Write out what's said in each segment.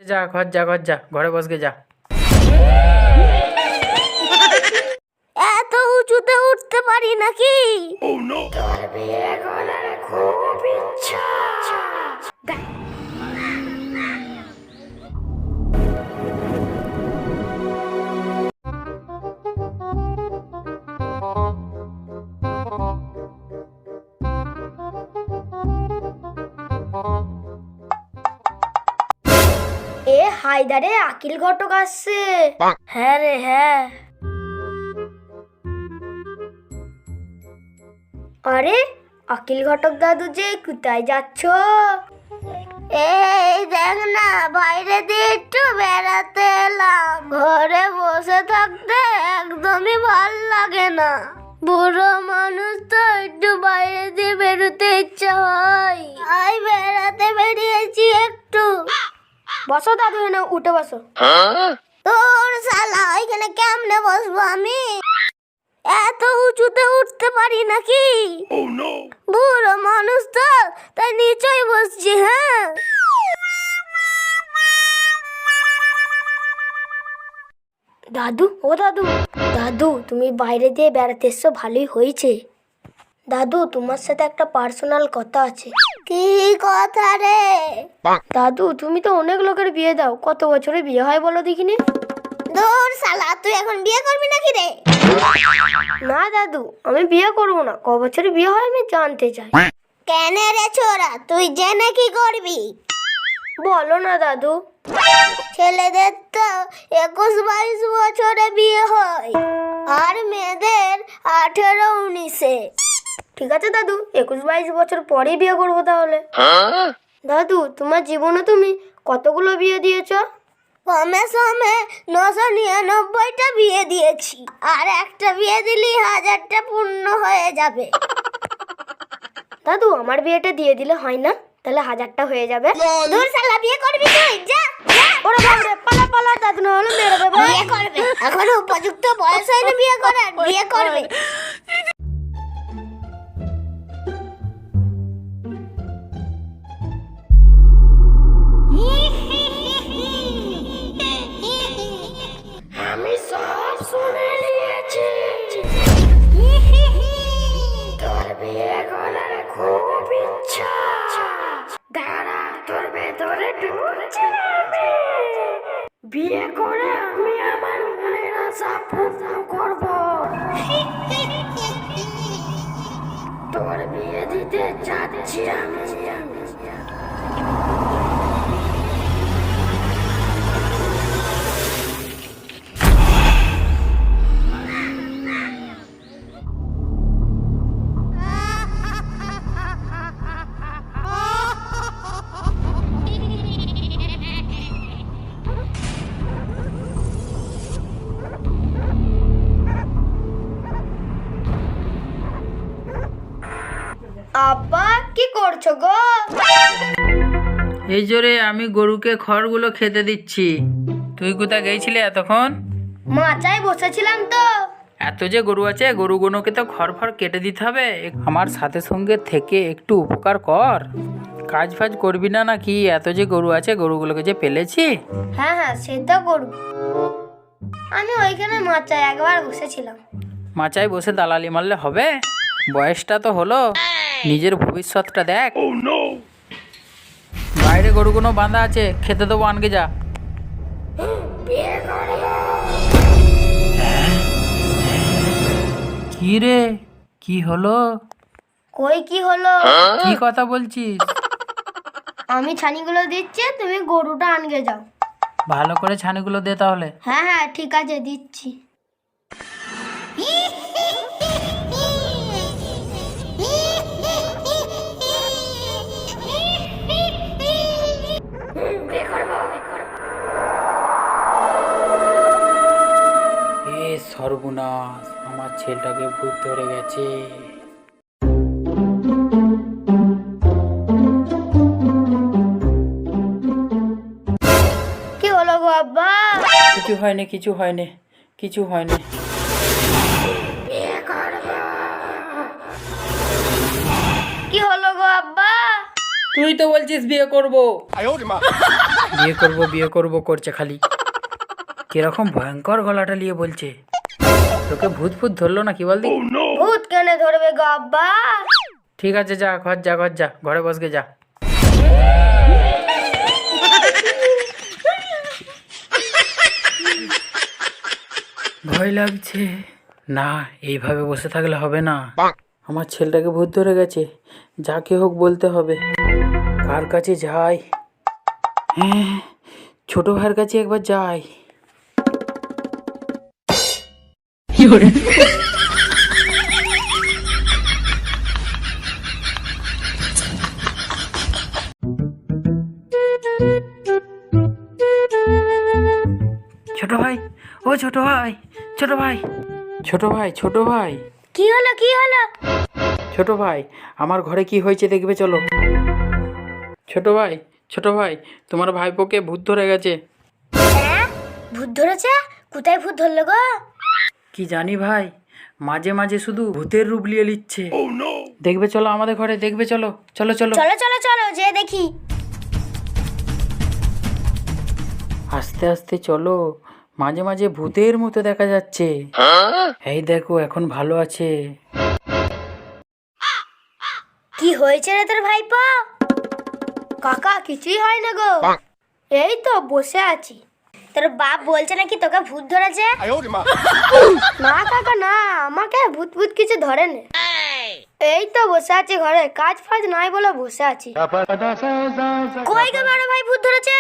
যা ঘর যা ঘরে বসকে যা। এত উঁচুতে উঠতে পারি নাকি? তোর বিয়ে করার খুব ইচ্ছা। এ হায়দারে আকিল ঘটক আসছে। হ্যাঁ রে হ্যাঁ। আরে আকিল ঘটক দাদু যে কোথায় যাচ্ছ? এই দেখ না, বাইরে দিয়ে একটু বেড়াতে এলাম। ঘরে বসে থাকতে একদমই ভাল লাগে না। বুড়ো মানুষ তো একটু বাইরে দিয়ে বেরোতে ইচ্ছা হয়। আই বেড়াতে বেরিয়েছি একটু। বসো দাদু, এনে উঠে বসো। তোর শালা এখানে কেমনে বসবো আমি? এত উঁচুতে উঠতে পারি নাকি? বুড়ো মানুষ তো, তাই নিচেই বসছি। হ্যাঁ দাদু, ও দাদু, দাদু তুমি বাইরে দিয়ে বেড়াতে এসছো, ভালোই হয়েছে। দাদু তোমার সাথে একটা পার্সোনাল কথা আছে। কি কথা রে? দাদু তুমি তো অনেক লোকের বিয়ে দাও, কত বছরে বিয়ে হয় বলো দেখিনি? দূর শালা, তুই এখন বিয়ে করবি নাকি রে? না দাদু, আমি বিয়ে করব না। ক বছরে বিয়ে হয় আমি জানতে চাই। কেন রে ছোরা, তুই জেনে কি করবি? বলো না দাদু। ছেলেদের তো 21-22 বছরে বিয়ে হয়, আর মেয়েদের 18-19-এ। ঠিক আছে দাদু, 21-22 বছর পরেই বিয়ে করবো তাহলে। দাদু তোমার জীবনে তুমি কতগুলো বিয়ে দিয়েছো? কমে সমে 999টা বিয়ে দিয়েছি, আর একটা বিয়ে দিলি 1000টা পূর্ণ হয়ে যাবে। দাদু আমার বিয়েটা দিয়ে দিলে হয় না? তাহলে 1000টা হয়ে যাবে। দূর শালা, বিয়ে করবি তুই? যা যা। ওরে বাবা রে, পালা পালা, দাদু না হলে মেরে দেবে। বিয়ে করবে, এখনো উপযুক্ত বয়স হয়নি বিয়ে করার। বিয়ে করবে। আমি সব শুনে নিয়েছি। তোর বিয়ে করার খুব ইচ্ছা। দাঁড়া, তোর ভেতরে ঢুকছে আমি। বিয়ে করে আমি আমার মনের আশা পূর্ণ করব। তোর বিয়ে দিতে যাচ্ছি আমি। আব্বা কি করছো গো? এই জোরে আমি গরুকে খড়গুলো খেতে দিচ্ছি। তুই কোথায় গেছিলি এতক্ষণ? মাচায় বসেছিলাম তো। এত যে গরু আছে, গরুগুলোকে তো খড় ফড় কেটে দিতে হবে। আমার সাথে সঙ্গে থেকে একটু উপকার কর। কাজ ফাজ করবি না নাকি? এত যে গরু আছে, গরুগুলোকে যে পেলেছি। হ্যাঁ হ্যাঁ, সেটা করব। আমি ওইখানে মাচায় একবার বসেছিলাম। মাচায় বসে দালালি মারলে হবে? বয়সটা তো হলো, নিজের ভবিষ্যৎটা দেখ। বাইরে গরুগুলো বাঁধা আছে, খেতে দেবো, আনকে যা। কি রে, কি হলো? কই কি হলো? কি কথা বলছিস? আমি ছানিগুলো দিচ্ছি, তুমি গরুটা আনগে যাও। ভালো করে ছানিগুলো দে তাহলে। হ্যাঁ হ্যাঁ ঠিক আছে, দিচ্ছি। এ সর্বনাশ, আমার ছেলেটাকে ভূত ধরে গেছে। কি হলো গো আব্বা? কিছু হয়নি, কিছু হয়নি, কিছু হয়নি। কি হলো গো আব্বা? তুই তো বলছিস বিয়ে করবো। বিয়ে করব করছে খালি। কিরকম ভয়ঙ্কর গলাটা নিয়ে বলছে। তোকে ভূত ভূত ধরলো না কি বলদি? ভূত কেন ধরবে গো আব্বা? ঠিক আছে, যা ঘর যা, ঘরে বসকে যা। ভয় লাগছে না, এইভাবে বসে থাকলে হবে না। আমার ছেলেটাকে ভূত ধরে গেছে, যাকে হোক বলতে হবে। কার কাছে যাই? হ্যাঁ, ছোট ভাইয়ের কাছে একবার যাই। ছোট ভাই, ও ছোট ভাই, ছোট ভাই, ছোট ভাই, ছোট ভাই, কি হলো কি হলো? ছোট ভাই, আমার ঘরে কি হয়েছে দেখবে চলো। ছোট ভাই, ছোট ভাই, তোমার ভাইপোকে ভূত ধরে গেছে। হ্যাঁ, ভূত ধরেছে? কোথায় ভূত ধরলো গো? কি জানি ভাই, মাঝে মাঝে শুধু ভূতের রূপ নিয়ে নিচ্ছে। দেখবে চলো আমাদের ঘরে, দেখবে চলো, চলো চলো। চলো চলো চলো, যে দেখি। আস্তে আস্তে চলো, মাঝে মাঝে ভূতের মতো দেখা যাচ্ছে। এই দেখো এখন ভালো আছে। কি হয়েছে রে তোর ভাইপো? কাকা কিছুই হয় না গো, এই তো বসে আছি। তোর বাপ বলছে নাকি তোকে ভূত ধরেছে? না কাকা না, আমাকে ভূত ভূত কিছু ধরে না। এই তো বসে আছি ঘরে, কাজ ফাজ নাই বলে বসে আছি। কই গো বড় ভাই, ভূত ধরেছে?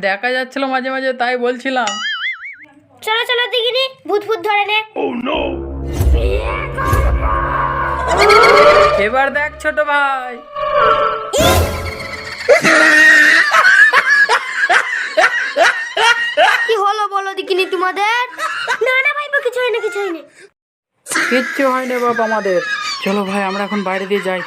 দেখা যাচ্ছিল মাঝে মাঝে, তাই বলছিলাম। চলো চলো দেখিনি, ভূত ভূত ধরে নে। এবার দেখ ছোট ভাই। কি হলো বলো দেখিনি তোমাদের? না না ভাইপো, কিছু হয় না, কিছু হয় না। কিচ্ছু হয় না বাবা আমাদের। চলো ভাই, আমরা এখন বাইরে দিয়ে যাই।